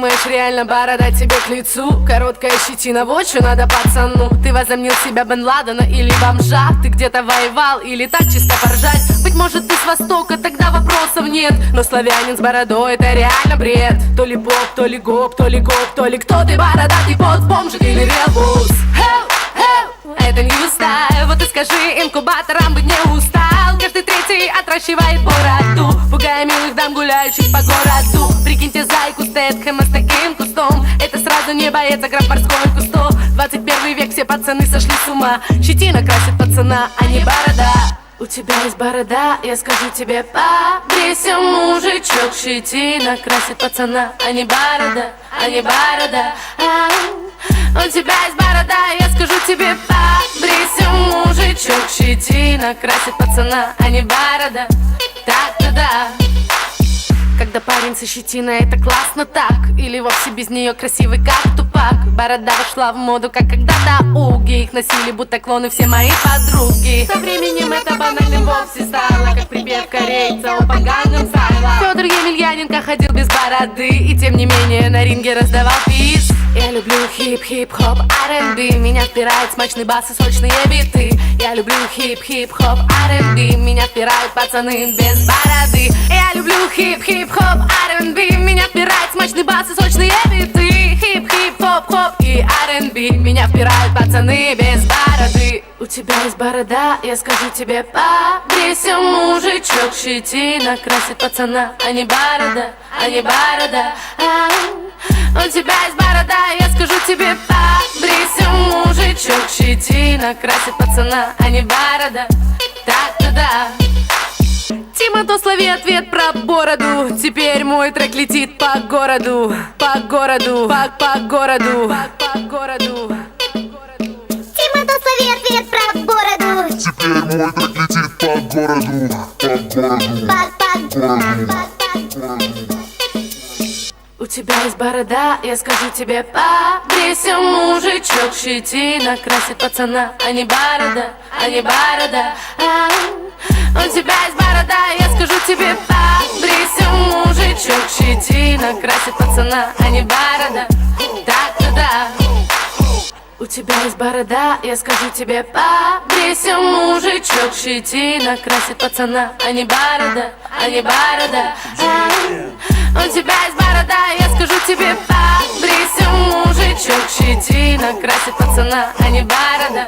думаешь, реально борода тебе к лицу? Короткая щетина, вот что надо пацану. Ты возомнил себя Бен Ладена или бомжа? Ты где-то воевал или так чисто поржать? Быть может, ты с Востока, тогда вопросов нет. Но славянин с бородой — это реально бред. То ли поп, то ли гоп, то ли гоп, то ли кто ты, бородатый бот, бомжик или ребус? Это new style. Вот и скажи инкубаторам, быть не устал. Каждый третий отращивает бороду, пугая милых дам, гуляющих по городу. Прикиньте зайку Стэтхэма с таким кустом. Это сразу не боец, а граф морской кусто. 21 век, все пацаны сошли с ума. Щетина красит пацана, а не борода. У тебя есть борода, я скажу тебе, побрейся, мужичок. Щетина красит пацана, а не борода, а не борода. У тебя есть борода, я скажу тебе, побрейся, мужичок. Щетина красит пацана, а не борода. Так-то да. Когда парень со щетиной, это классно так. Или вовсе без нее красивый, как Тупак. Борода вошла в моду, как когда-то уги. Их носили будто клоны все мои подруги. Со временем это банальным вовсе стало, как припев корейца у поганым стайла. Федор Емельяненко ходил без бороды, и тем не менее на ринге раздавал пиз. Я люблю хип-хип-хоп, R&B. Меня впирает смачный бас и сочные биты. Я люблю хип-хип-хоп, R&B. Меня впирают пацаны без бороды. Я люблю хип-хип-хоп, R&B. Меня впирает смачный бас и сочные биты. Хип-хип-хоп-хоп и R&B. Меня впирают пацаны без бороды. У тебя есть борода, я скажу тебе, побрейся, мужичок. Щетина красит пацана, а не борода, а не борода. У тебя есть борода, я скажу тебе, побрейся, мужичок. Щетина красит пацана, а не борода. Так-то да. Тима, то слови ответ про бороду. Теперь мой трек летит по городу, по городу, по городу, по городу. Тима, то слови ответ про бороду. Теперь мой трек летит по городу, по городу. У тебя есть борода, я скажу тебе, побрейся, мужичок. Щетина красит пацана, а не борода, а не борода. У тебя есть борода, я скажу тебе, побрейся, мужичок. Щетина красит пацана, а не борода. Так-то да. У тебя есть борода, я скажу тебе, побрейся, мужичок. Щетина красит пацана, а не борода, а не борода. У тебя есть борода, я скажу тебе, побрейся, мужичок. Щетина красит пацана, а не борода.